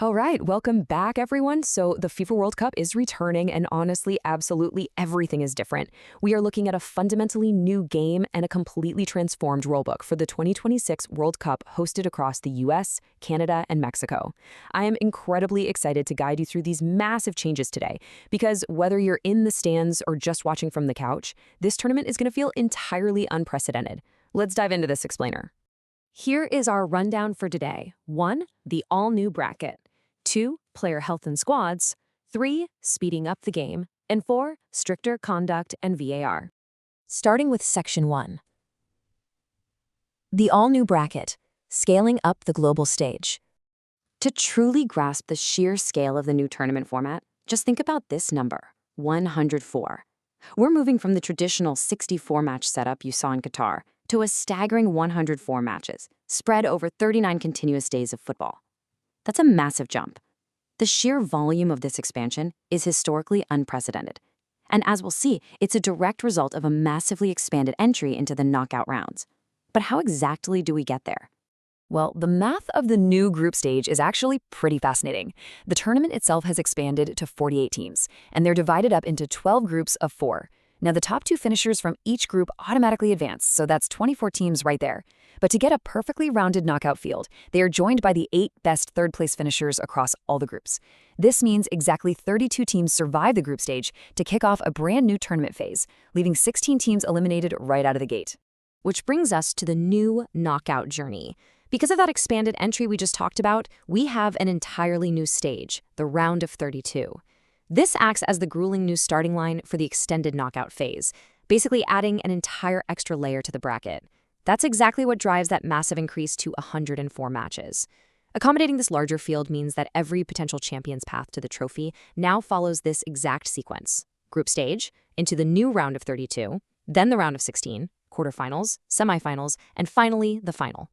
All right, welcome back, everyone. So, the FIFA World Cup is returning, and honestly, absolutely everything is different. We are looking at a fundamentally new game and a completely transformed rulebook for the 2026 World Cup hosted across the US, Canada, and Mexico. I am incredibly excited to guide you through these massive changes today, because whether you're in the stands or just watching from the couch, this tournament is going to feel entirely unprecedented. Let's dive into this explainer. Here is our rundown for today. 1. The all-new bracket. 2. Player health and squads. 3. Speeding up the game. And 4. Stricter conduct and VAR. Starting with Section 1. The all-new bracket. Scaling up the global stage. To truly grasp the sheer scale of the new tournament format, just think about this number, 104. We're moving from the traditional 64-match setup you saw in Qatar to a staggering 104 matches, spread over 39 continuous days of football. That's a massive jump. The sheer volume of this expansion is historically unprecedented. And as we'll see, it's a direct result of a massively expanded entry into the knockout rounds. But how exactly do we get there? Well, the math of the new group stage is actually pretty fascinating. The tournament itself has expanded to 48 teams, and they're divided up into 12 groups of 4. Now, the top 2 finishers from each group automatically advance, so that's 24 teams right there. But to get a perfectly rounded knockout field, they are joined by the 8 best third-place finishers across all the groups. This means exactly 32 teams survive the group stage to kick off a brand new tournament phase, leaving 16 teams eliminated right out of the gate. Which brings us to the new knockout journey. Because of that expanded entry we just talked about, we have an entirely new stage, the round of 32. This acts as the grueling new starting line for the extended knockout phase, basically adding an entire extra layer to the bracket. That's exactly what drives that massive increase to 104 matches. Accommodating this larger field means that every potential champion's path to the trophy now follows this exact sequence. Group stage, into the new round of 32, then the round of 16, quarterfinals, semifinals, and finally the final.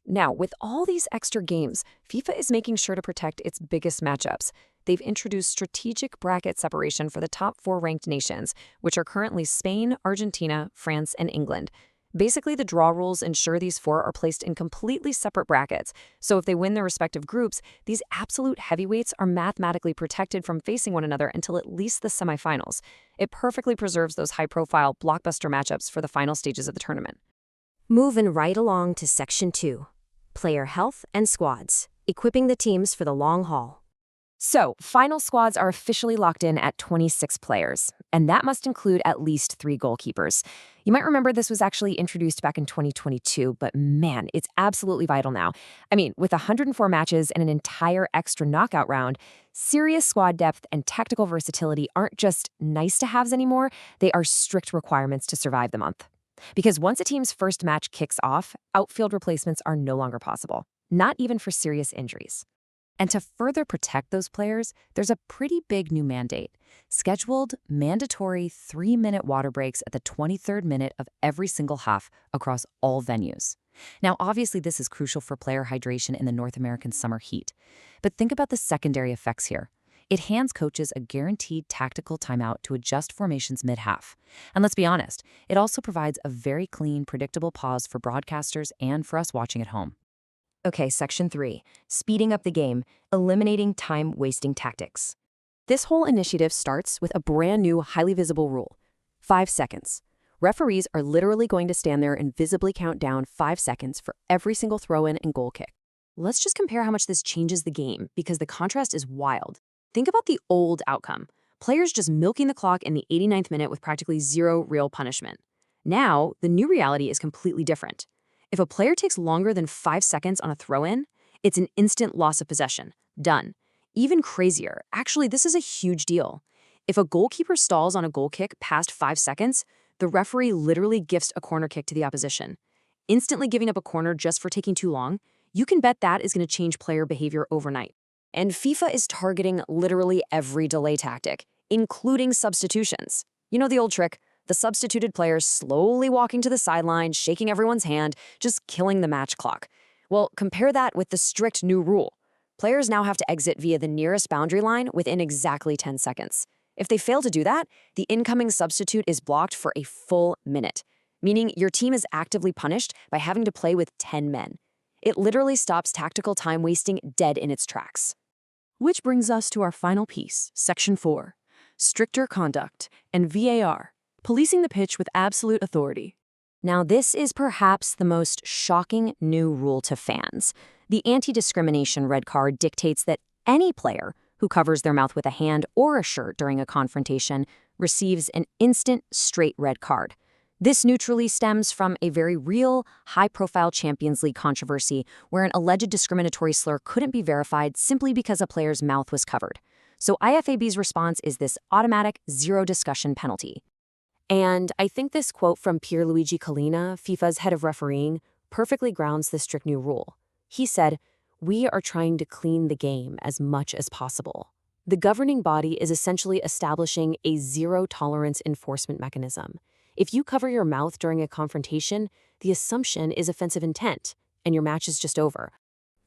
Now, with all these extra games, FIFA is making sure to protect its biggest matchups. They've introduced strategic bracket separation for the top 4 ranked nations, which are currently Spain, Argentina, France, and England. Basically, the draw rules ensure these 4 are placed in completely separate brackets, so if they win their respective groups, these absolute heavyweights are mathematically protected from facing one another until at least the semifinals. It perfectly preserves those high-profile, blockbuster matchups for the final stages of the tournament. Moving right along to Section 2. Player health and squads, equipping the teams for the long haul. So, final squads are officially locked in at 26 players, and that must include at least 3 goalkeepers. You might remember this was actually introduced back in 2022, but man, it's absolutely vital now. I mean, with 104 matches and an entire extra knockout round, serious squad depth and tactical versatility aren't just nice-to-haves anymore, they are strict requirements to survive the month. Because once a team's first match kicks off, outfield replacements are no longer possible, not even for serious injuries. And to further protect those players, there's a pretty big new mandate: scheduled, mandatory 3-minute water breaks at the 23rd minute of every single half across all venues. Now, obviously, this is crucial for player hydration in the North American summer heat. But think about the secondary effects here. It hands coaches a guaranteed tactical timeout to adjust formations mid-half. And let's be honest, it also provides a very clean, predictable pause for broadcasters and for us watching at home. Okay, Section 3. Speeding up the game, eliminating time-wasting tactics. This whole initiative starts with a brand new, highly visible rule: 5 seconds. Referees are literally going to stand there and visibly count down 5 seconds for every single throw-in and goal kick. Let's just compare how much this changes the game, because the contrast is wild. Think about the old outcome: players just milking the clock in the 89th minute with practically zero real punishment. Now, the new reality is completely different. If a player takes longer than 5 seconds on a throw-in, it's an instant loss of possession. Done. Even crazier, actually, this is a huge deal. If a goalkeeper stalls on a goal kick past 5 seconds, the referee literally gifts a corner kick to the opposition. Instantly giving up a corner just for taking too long, you can bet that is going to change player behavior overnight. And FIFA is targeting literally every delay tactic, including substitutions. You know the old trick: the substituted players slowly walking to the sideline, shaking everyone's hand, just killing the match clock. Well, compare that with the strict new rule. Players now have to exit via the nearest boundary line within exactly 10 seconds. If they fail to do that, the incoming substitute is blocked for a full minute, meaning your team is actively punished by having to play with 10 men. It literally stops tactical time wasting dead in its tracks. Which brings us to our final piece, Section 4, stricter conduct and VAR, policing the pitch with absolute authority. Now, this is perhaps the most shocking new rule to fans. The anti-discrimination red card dictates that any player who covers their mouth with a hand or a shirt during a confrontation receives an instant straight red card. This neutrally stems from a very real, high-profile Champions League controversy where an alleged discriminatory slur couldn't be verified simply because a player's mouth was covered. So IFAB's response is this automatic, zero-discussion penalty. And I think this quote from Pierluigi Collina, FIFA's head of refereeing, perfectly grounds this strict new rule. He said, "We are trying to clean the game as much as possible." The governing body is essentially establishing a zero-tolerance enforcement mechanism. If you cover your mouth during a confrontation, the assumption is offensive intent, and your match is just over.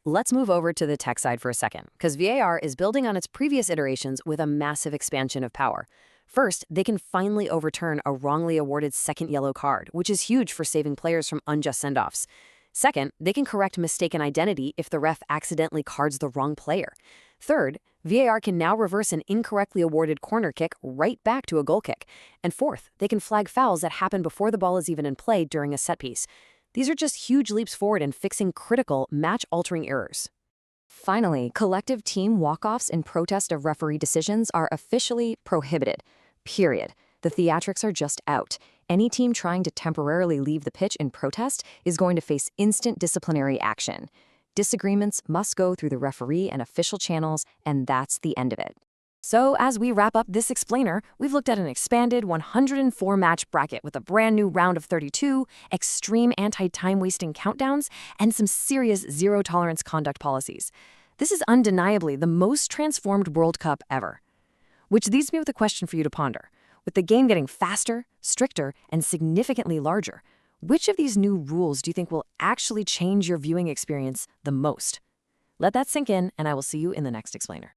Let's move over to the tech side for a second, because VAR is building on its previous iterations with a massive expansion of power. First, they can finally overturn a wrongly awarded second yellow card, which is huge for saving players from unjust send-offs. Second, they can correct mistaken identity if the ref accidentally cards the wrong player. Third, VAR can now reverse an incorrectly awarded corner kick right back to a goal kick. And fourth, they can flag fouls that happen before the ball is even in play during a set piece. These are just huge leaps forward in fixing critical, match-altering errors. Finally, collective team walk-offs in protest of referee decisions are officially prohibited. Period. The theatrics are just out. Any team trying to temporarily leave the pitch in protest is going to face instant disciplinary action. Disagreements must go through the referee and official channels, and that's the end of it. So, as we wrap up this explainer, we've looked at an expanded 104-match bracket with a brand new round of 32, extreme anti-time-wasting countdowns, and some serious zero-tolerance conduct policies. This is undeniably the most transformed World Cup ever. Which leaves me with a question for you to ponder. With the game getting faster, stricter, and significantly larger, which of these new rules do you think will actually change your viewing experience the most? Let that sink in, and I will see you in the next explainer.